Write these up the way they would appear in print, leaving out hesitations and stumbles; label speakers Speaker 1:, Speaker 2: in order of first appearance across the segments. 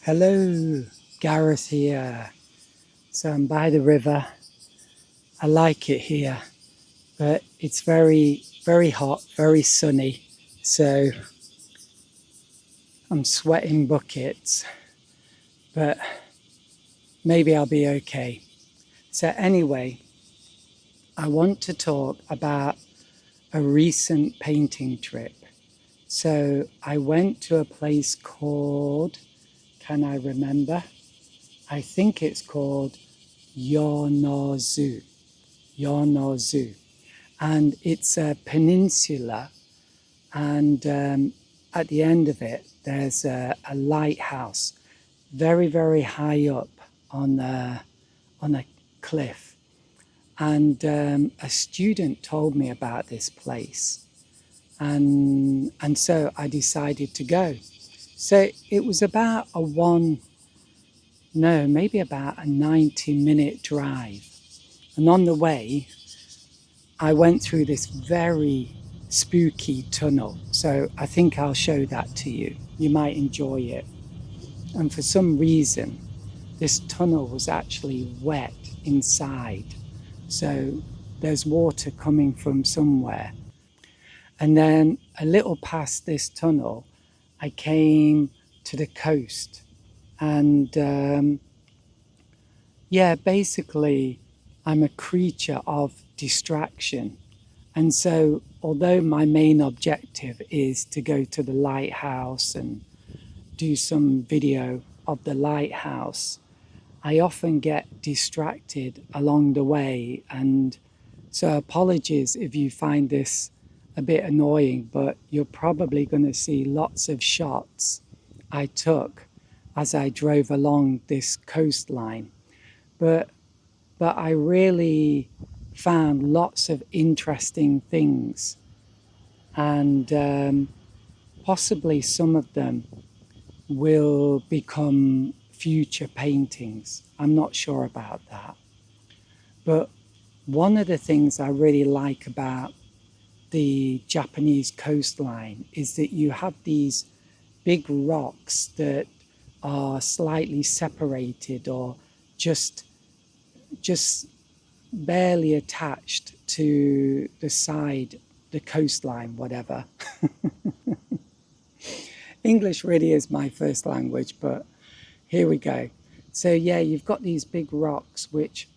Speaker 1: Hello, Gareth here. So I'm by the river. I like it here, but it's very, very hot, very sunny. So I'm sweating buckets, but maybe I'll be okay. So anyway, I want to talk about a recent painting trip. So I went to a place called, can I remember? I think it's called Yonozu. Yonozu. And it's a peninsula, and at the end of it there's a lighthouse very, very high up on a cliff. And a student told me about this place, and so I decided to go. So it was about maybe about a 90-minute drive. And on the way I went through this very spooky tunnel. So I think I'll show that to you. You might enjoy it. And for some reason, this tunnel was actually wet inside. So there's water coming from somewhere. And then a little past this tunnel, I came to the coast. And basically, I'm a creature of distraction. And so, although my main objective is to go to the lighthouse and do some video of the lighthouse, I often get distracted along the way. And so apologies if you find this a bit annoying, but you're probably going to see lots of shots I took as I drove along this coastline. But I really found lots of interesting things, and possibly some of them will become future paintings. I'm not sure about that. But one of the things I really like about the Japanese coastline is that you have these big rocks that are slightly separated or just barely attached to the side, the coastline, whatever. English really is my first language, but here we go. So yeah, you've got these big rocks which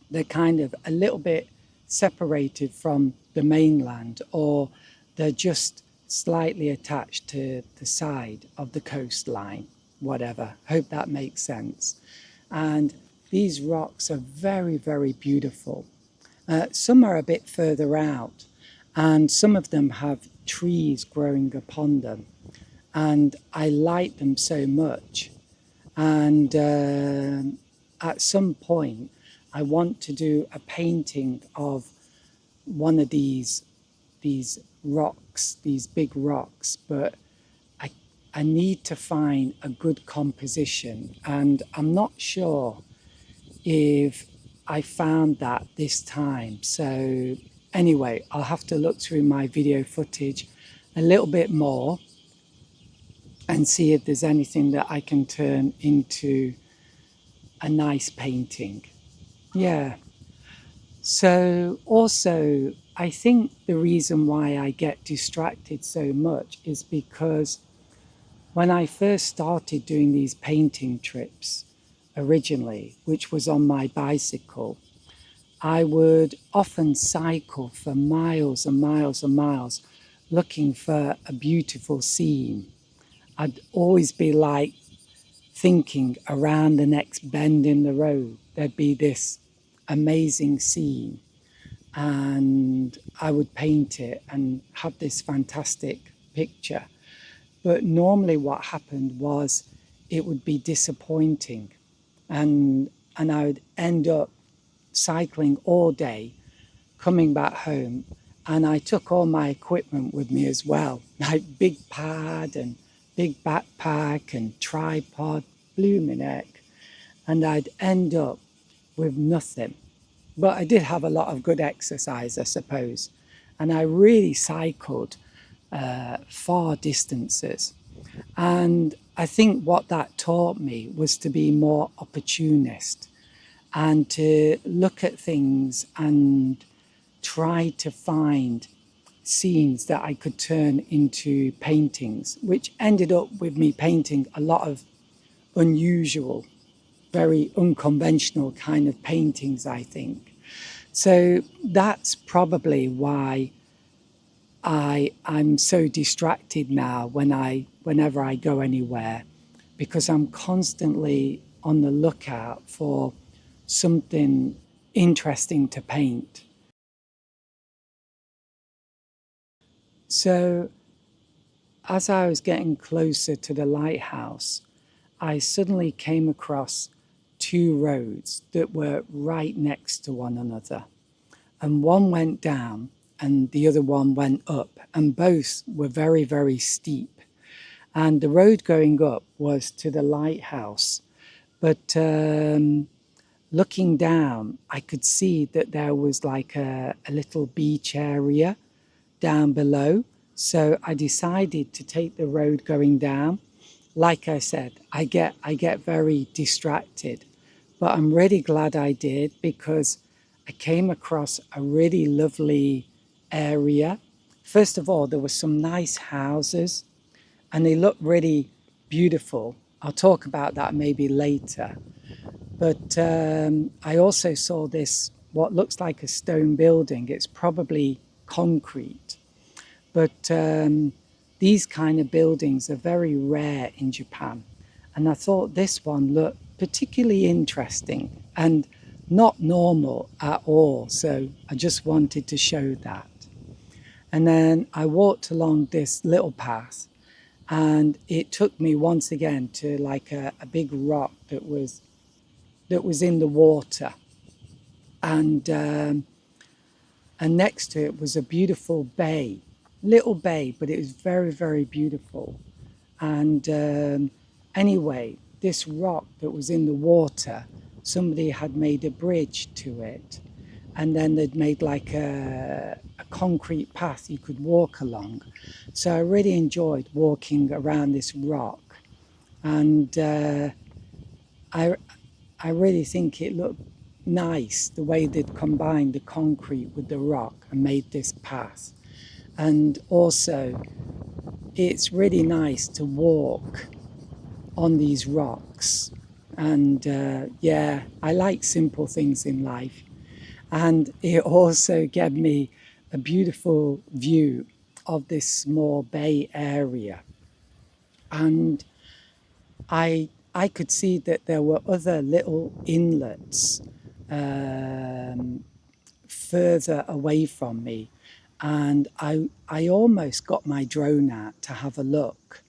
Speaker 1: they're kind of a little bit separated from the mainland, or they're just slightly attached to the side of the coastline, whatever. Hope that makes sense. And these rocks are very, very beautiful. Some are a bit further out, and some of them have trees growing upon them. And I like them so much. And at some point, I want to do a painting of one of these rocks, these big rocks, but I need to find a good composition, and I'm not sure if I found that this time. So anyway, I'll have to look through my video footage a little bit more and see if there's anything that I can turn into a nice painting. Yeah. So also, I think the reason why I get distracted so much is because when I first started doing these painting trips originally, which was on my bicycle, I would often cycle for miles and miles and miles looking for a beautiful scene. I'd always be like thinking around the next bend in the road, there'd be this amazing scene, and I would paint it and have this fantastic picture. But normally what happened was it would be disappointing, and I would end up cycling all day, coming back home, and I took all my equipment with me as well, like big pad and big backpack and tripod, blooming heck, and I'd end up with nothing. But I did have a lot of good exercise, I suppose, and I really cycled far distances. And I think what that taught me was to be more opportunist and to look at things and try to find scenes that I could turn into paintings, which ended up with me painting a lot of unusual, very unconventional kind of paintings, I think. So that's probably why I'm so distracted now whenever I go anywhere, because I'm constantly on the lookout for something interesting to paint. So as I was getting closer to the lighthouse, I suddenly came across two roads that were right next to one another. And one went down and the other one went up, and both were very, very steep. And the road going up was to the lighthouse. But looking down, I could see that there was like a little beach area down below. So I decided to take the road going down. Like I said, I get very distracted, but I'm really glad I did, because I came across a really lovely area. First of all, there were some nice houses and they looked really beautiful. I'll talk about that maybe later. But I also saw this, what looks like a stone building. It's probably concrete. But these kind of buildings are very rare in Japan. And I thought this one looked particularly interesting and not normal at all. So I just wanted to show that. And then I walked along this little path, and it took me once again to like a big rock that was in the water. And and next to it was a beautiful bay, little bay, but it was very, very beautiful. And anyway, this rock that was in the water, somebody had made a bridge to it, and then they'd made like a concrete path you could walk along. So I really enjoyed walking around this rock, and I I really think it looked nice the way they'd combined the concrete with the rock and made this path. And also, it's really nice to walk on these rocks. And yeah, I like simple things in life. And it also gave me a beautiful view of this small bay area. And I could see that there were other little inlets further away from me. And I almost got my drone out to have a look,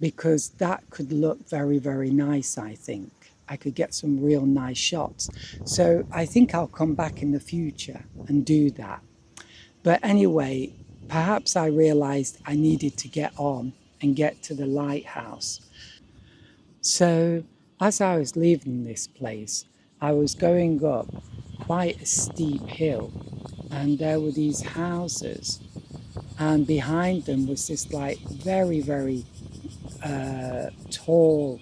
Speaker 1: because that could look very, very nice, I think. I could get some real nice shots. So I think I'll come back in the future and do that. But anyway, perhaps I realized I needed to get on and get to the lighthouse. So as I was leaving this place, I was going up quite a steep hill, and there were these houses, and behind them was this like very, very tall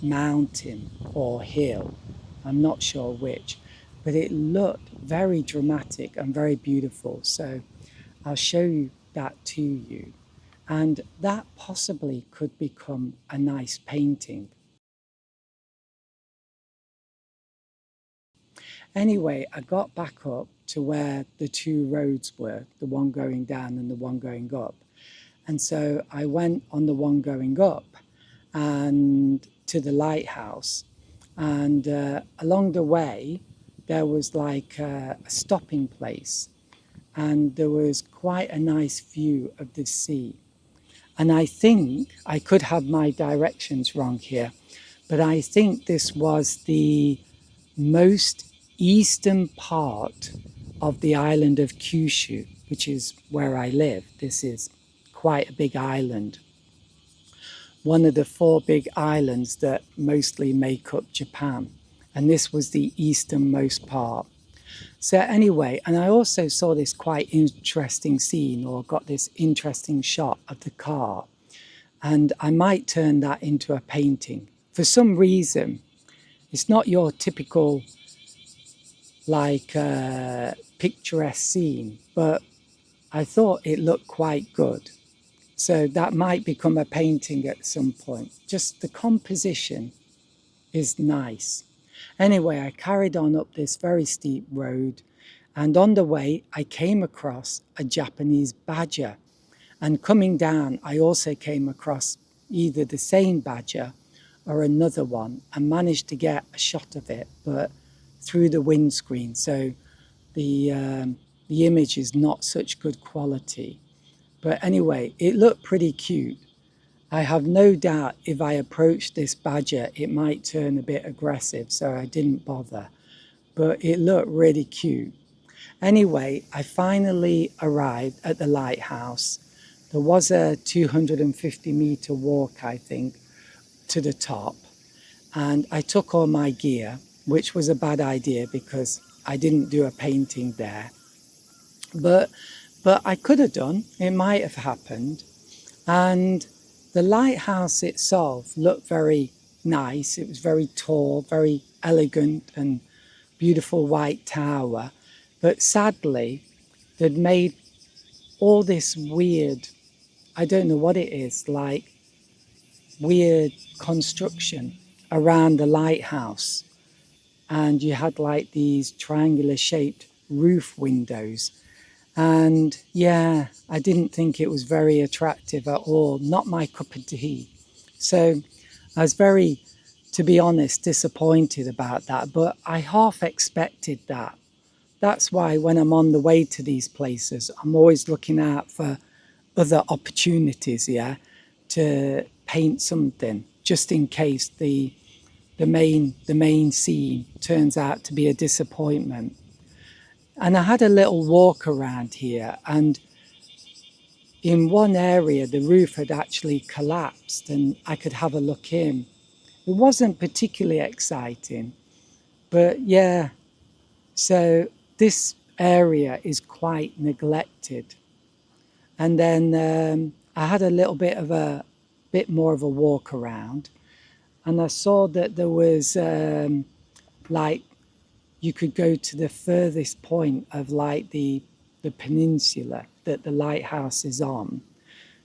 Speaker 1: mountain or hill. I'm not sure which, but it looked very dramatic and very beautiful. So I'll show you that to you. And that possibly could become a nice painting. Anyway, I got back up to where the two roads were, the one going down and the one going up. And so I went on the one going up and to the lighthouse. And along the way, there was like a stopping place, and there was quite a nice view of the sea. And I think I could have my directions wrong here, but I think this was the most eastern part of the island of Kyushu, which is where I live. This is quite a big island, one of the four big islands that mostly make up Japan. And this was the easternmost part. So anyway, and I also saw this quite interesting scene, or got this interesting shot of the car. and I might turn that into a painting. For some reason, it's not your typical like picturesque scene, but I thought it looked quite good. So that might become a painting at some point. Just the composition is nice. Anyway, I carried on up this very steep road, and on the way I came across a Japanese badger. And coming down, I also came across either the same badger or another one, and managed to get a shot of it, but through the windscreen. So the image is not such good quality. But anyway, it looked pretty cute. I have no doubt if I approached this badger, it might turn a bit aggressive, so I didn't bother. But it looked really cute. Anyway, I finally arrived at the lighthouse. There was a 250-meter walk, I think, to the top. And I took all my gear, which was a bad idea because I didn't do a painting there. But I could have done. It might have happened. And the lighthouse itself looked very nice. It was very tall, very elegant and beautiful white tower. But sadly, they'd made all this weird, I don't know what it is, like weird construction around the lighthouse. And you had like these triangular shaped roof windows. And yeah, I didn't think it was very attractive at all, not my cup of tea. So I was very, to be honest, disappointed about that, but I half expected that. That's why when I'm on the way to these places, I'm always looking out for other opportunities, yeah, to paint something, just in case the main scene turns out to be a disappointment. And I had a little walk around here, and in one area the roof had actually collapsed and I could have a look in. It wasn't particularly exciting, but yeah, so this area is quite neglected. And then I had a little bit more of a walk around, and I saw that there was like you could go to the furthest point of like the peninsula that the lighthouse is on.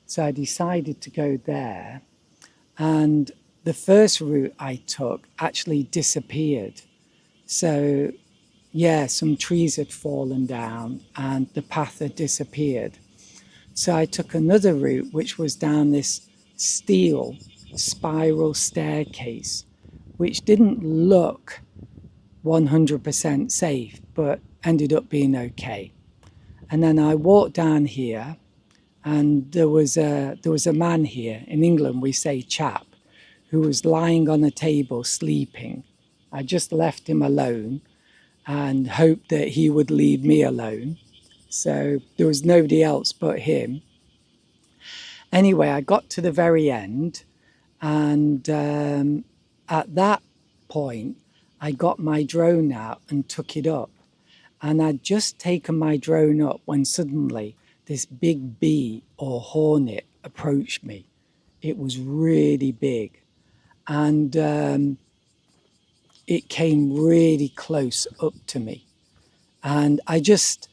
Speaker 1: So I decided to go there, and the first route I took actually disappeared. So yeah, some trees had fallen down and the path had disappeared. So I took another route, which was down this steel spiral staircase, which didn't look 100% safe, but ended up being okay. And then I walked down here, and there was a man here. In England we say chap, who was lying on a table sleeping. I just left him alone and hoped that he would leave me alone. So there was nobody else but him. Anyway, I got to the very end, and at that point I got my drone out and took it up. And I'd just taken my drone up when suddenly this big bee or hornet approached me. It was really big, and it came really close up to me. And I just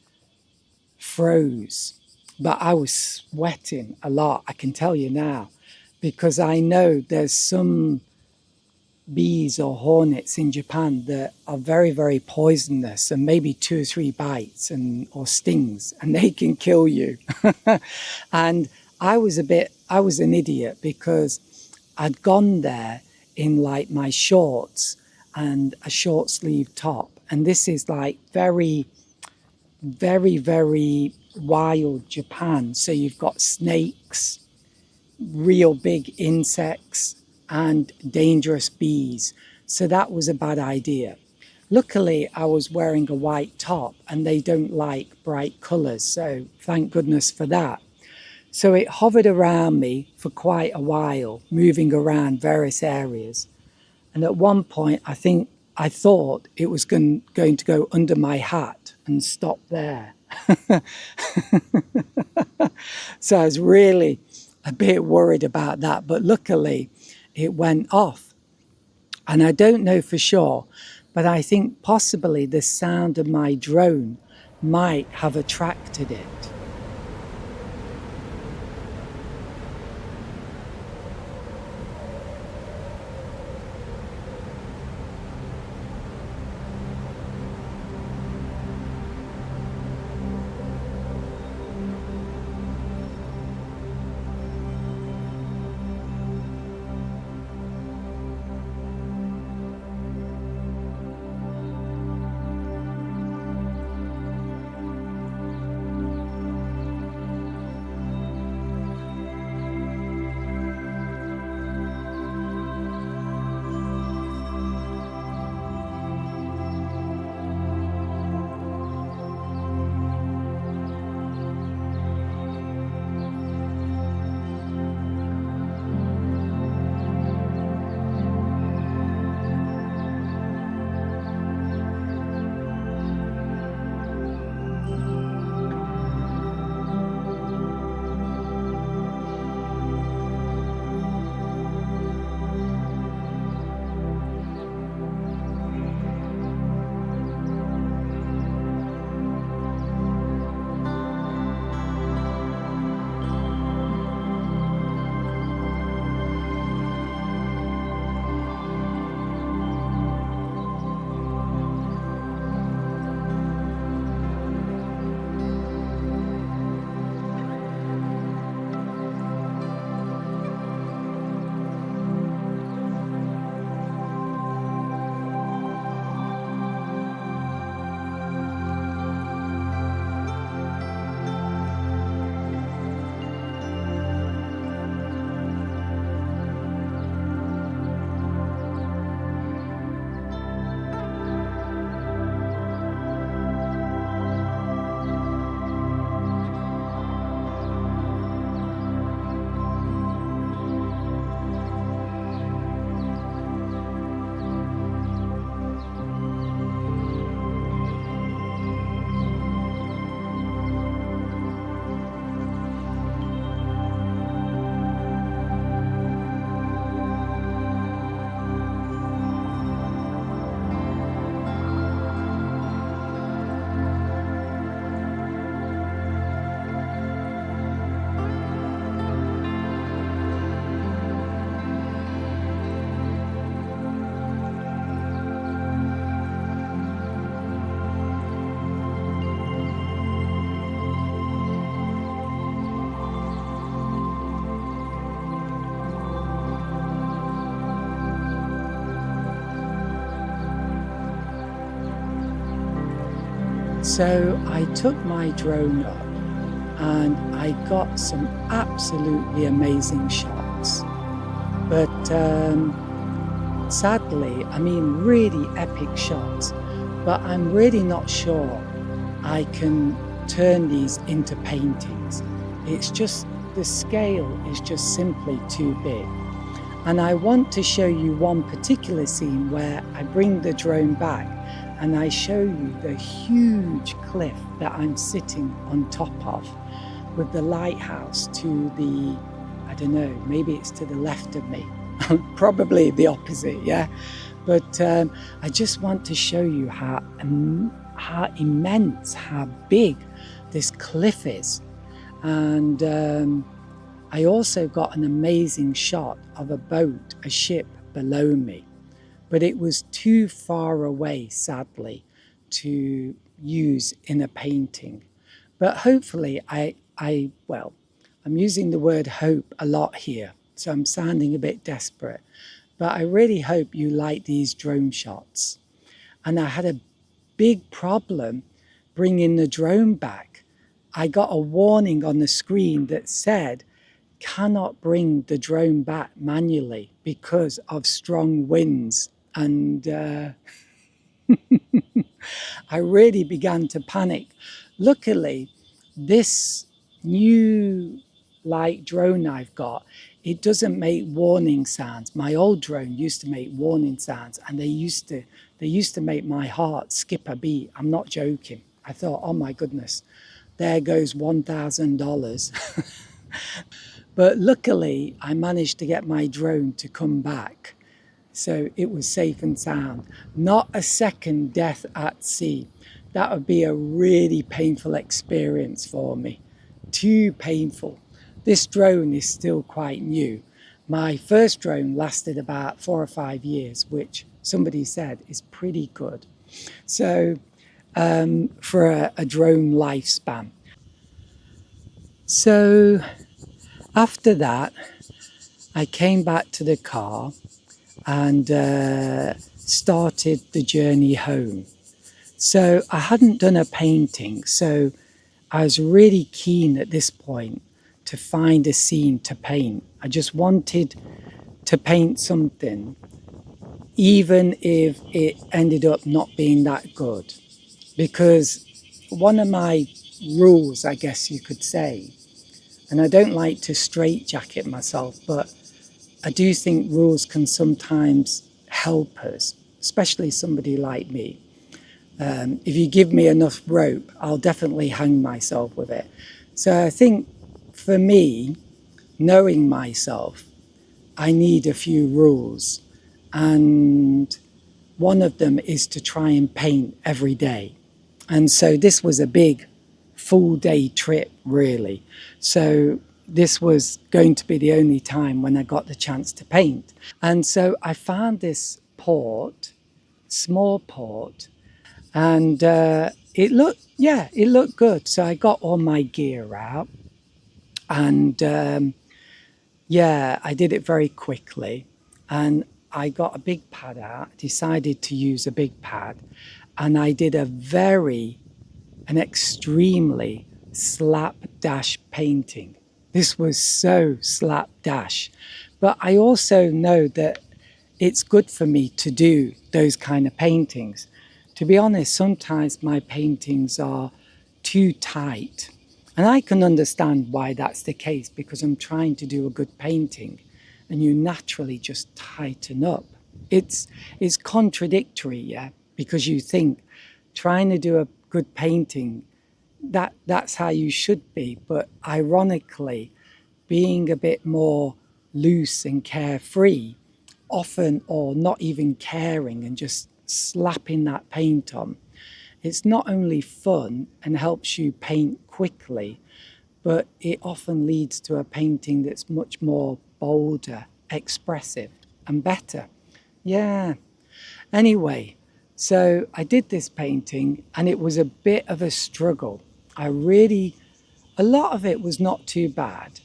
Speaker 1: froze, but I was sweating a lot, I can tell you now, because I know there's some bees or hornets in Japan that are very, very poisonous, and maybe 2 or 3 bites or stings, and they can kill you. And I was an idiot, because I'd gone there in like my shorts and a short sleeve top. And this is like very, very, very wild Japan. So you've got snakes, real big insects, and dangerous bees. So that was a bad idea. Luckily, I was wearing a white top, and they don't like bright colours, so thank goodness for that. So it hovered around me for quite a while, moving around various areas. And at one point, I thought it was going to go under my hat and stop there. So I was a bit worried about that, but luckily it went off. And I don't know for sure, but I think possibly the sound of my drone might have attracted it. So I took my drone up and I got some absolutely amazing shots. But sadly, I mean really epic shots, but I'm really not sure I can turn these into paintings. It's just, the scale is just simply too big. And I want to show you one particular scene where I bring the drone back and I show you the huge cliff that I'm sitting on top of with the lighthouse to the, I don't know, maybe it's to the left of me, probably the opposite, yeah? But I just want to show you how immense, how big this cliff is. And I also got an amazing shot of a boat, a ship below me. But it was too far away, sadly, to use in a painting. But hopefully, well, I'm using the word hope a lot here, so I'm sounding a bit desperate. But I really hope you like these drone shots. And I had a big problem bringing the drone back. I got a warning on the screen that said, cannot bring the drone back manually because of strong winds. And I really began to panic. Luckily, this new light drone I've got, it doesn't make warning sounds. My old drone used to make warning sounds, and they used to make my heart skip a beat. I'm not joking. I thought, oh my goodness, there goes $1,000. But luckily, I managed to get my drone to come back. So it was safe and sound. Not a second death at sea. That would be a really painful experience for me. Too painful. This drone is still quite new. My first drone lasted about 4 or 5 years, which somebody said is pretty good. So for a drone lifespan. So after that, I came back to the car and started the journey home. So I hadn't done a painting, so I was really keen at this point to find a scene to paint. I just wanted to paint something, even if it ended up not being that good. Because one of my rules, I guess you could say, and I don't like to straitjacket myself, but I do think rules can sometimes help us, especially somebody like me. If you give me enough rope, I'll definitely hang myself with it. So I think for me, knowing myself, I need a few rules. And one of them is to try and paint every day. And so this was a big full day trip, really. So this was going to be the only time when I got the chance to paint. And so I found this port, small port, and it looked good. So I got all my gear out, and I did it very quickly. And I got a big pad out, decided to use a big pad, and I did an extremely slapdash painting. This was so slapdash. But I also know that it's good for me to do those kind of paintings. To be honest, sometimes my paintings are too tight. And I can understand why that's the case, because I'm trying to do a good painting and you naturally just tighten up. It's contradictory, yeah, because you think trying to do a good painting, that's how you should be. But ironically, being a bit more loose and carefree, often, or not even caring and just slapping that paint on, it's not only fun and helps you paint quickly, but it often leads to a painting that's much more bolder, expressive, and better. Yeah. Anyway, so I did this painting and it was a bit of a struggle. A lot of it was not too bad.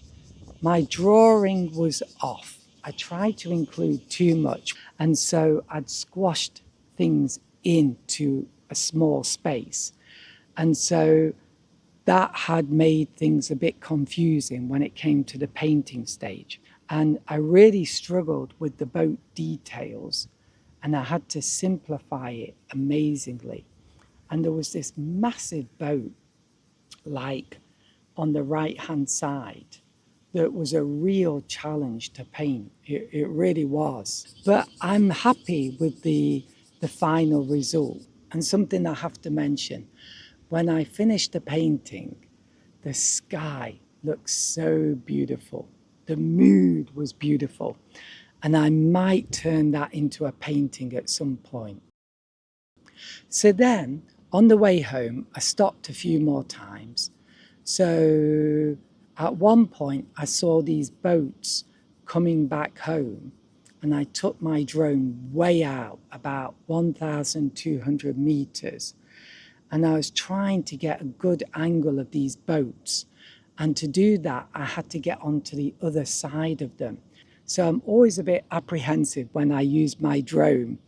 Speaker 1: My drawing was off. I tried to include too much, and so I'd squashed things into a small space. And so that had made things a bit confusing when it came to the painting stage. And I really struggled with the boat details, and I had to simplify it amazingly. And there was this massive boat, like on the right hand side, that was a real challenge to paint. It really was. But I'm happy with the final result. And something I have to mention, when I finished the painting, the sky looked so beautiful. The mood was beautiful. And I might turn that into a painting at some point. So then, on the way home, I stopped a few more times. So at one point, I saw these boats coming back home, and I took my drone way out, about 1,200 meters. And I was trying to get a good angle of these boats. And to do that, I had to get onto the other side of them. So I'm always a bit apprehensive when I use my drone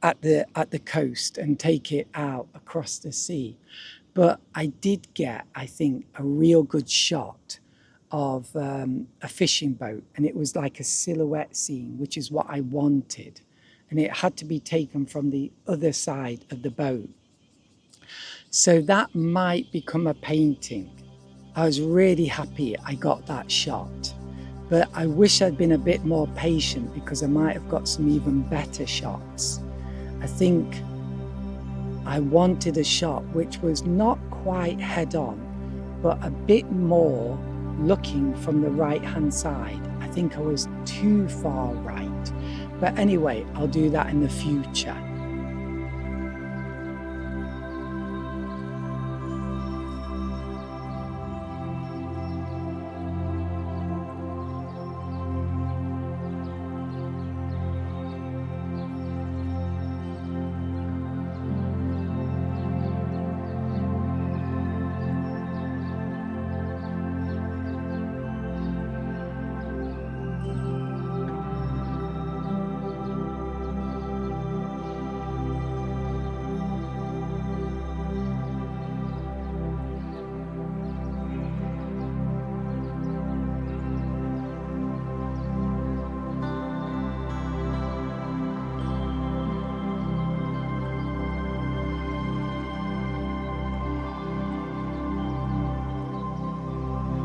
Speaker 1: at the coast and take it out across the sea. But I did get, I think, a real good shot of a fishing boat, and it was like a silhouette scene, which is what I wanted. And it had to be taken from the other side of the boat. So that might become a painting. I was really happy I got that shot. But I wish I'd been a bit more patient, because I might have got some even better shots. I think I wanted a shot which was not quite head on, but a bit more looking from the right hand side. I think I was too far right. But anyway, I'll do that in the future.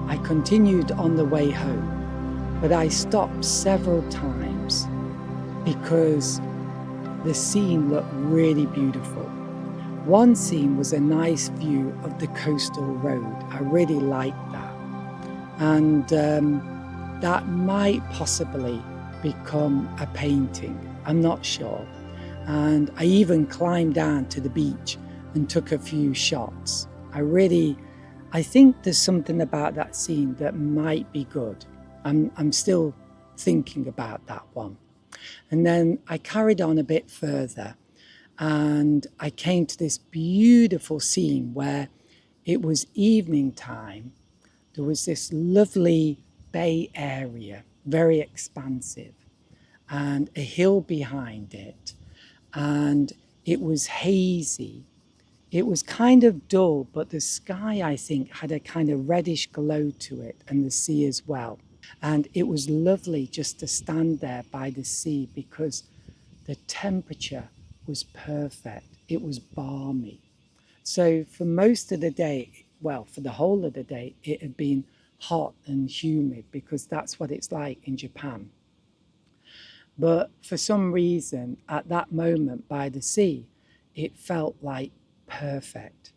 Speaker 1: I continued on the way home, but I stopped several times because the scene looked really beautiful. One scene was a nice view of the coastal road. I really liked that. And that might possibly become a painting. I'm not sure. And I even climbed down to the beach and took a few shots. I think there's something about that scene that might be good. I'm still thinking about that one. And then I carried on a bit further and I came to this beautiful scene where it was evening time. There was this lovely bay area, very expansive, and a hill behind it. And it was hazy. It was kind of dull, but the sky, I think, had a kind of reddish glow to it, and the sea as well. And it was lovely just to stand there by the sea because the temperature was perfect. It was balmy. So for most of the day, well, for the whole of the day, it had been hot and humid because that's what it's like in Japan. But for some reason, at that moment by the sea, it felt like perfect.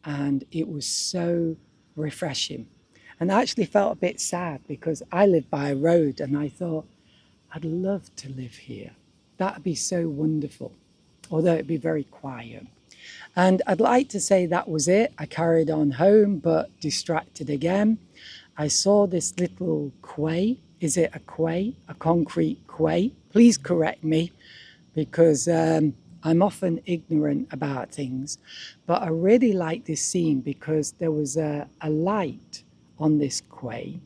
Speaker 1: And it was so refreshing. And I actually felt a bit sad because I live by a road and I thought, I'd love to live here. That'd be so wonderful, although it'd be very quiet. And I'd like to say that was it. I carried on home, but distracted again. I saw this little quay. Is it a quay? A concrete quay? Please correct me because I'm often ignorant about things. But I really liked this scene because there was a light on this quay.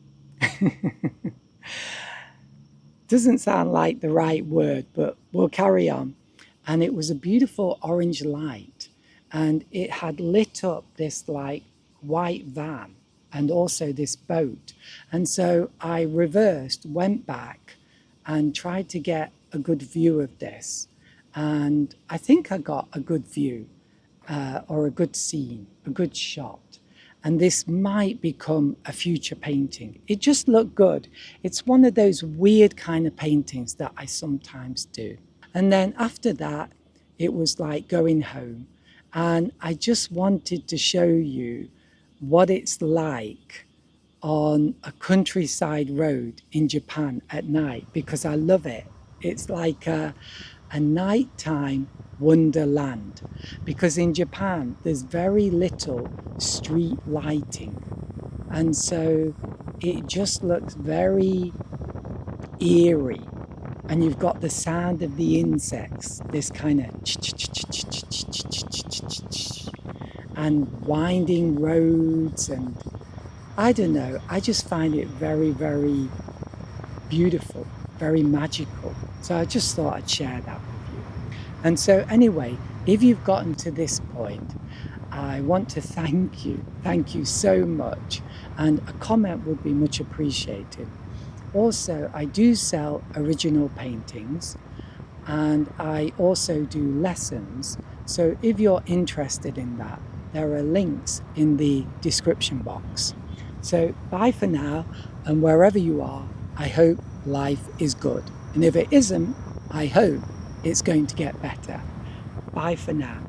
Speaker 1: Doesn't sound like the right word, but we'll carry on. And it was a beautiful orange light. And it had lit up this like white van and also this boat. And so I reversed, went back and tried to get a good view of this. And I think I got a good view or a good scene, a good shot. And this might become a future painting. It just looked good. It's one of those weird kind of paintings that I sometimes do. And then after that, it was like going home. And I just wanted to show you what it's like on a countryside road in Japan at night, because I love it. It's like a nighttime wonderland, because in Japan there's very little street lighting, and so it just looks very eerie, and you've got the sound of the insects, this kind of and winding roads, and I don't know, I just find it very, very beautiful, very magical. So I just thought I'd share that with you. And so anyway, if you've gotten to this point, I want to thank you so much, and a comment would be much appreciated. Also, I do sell original paintings, and I also do lessons. So if you're interested in that, there are links in the description box. So bye for now, and wherever you are, I hope life is good. And if it isn't, I hope it's going to get better. Bye for now.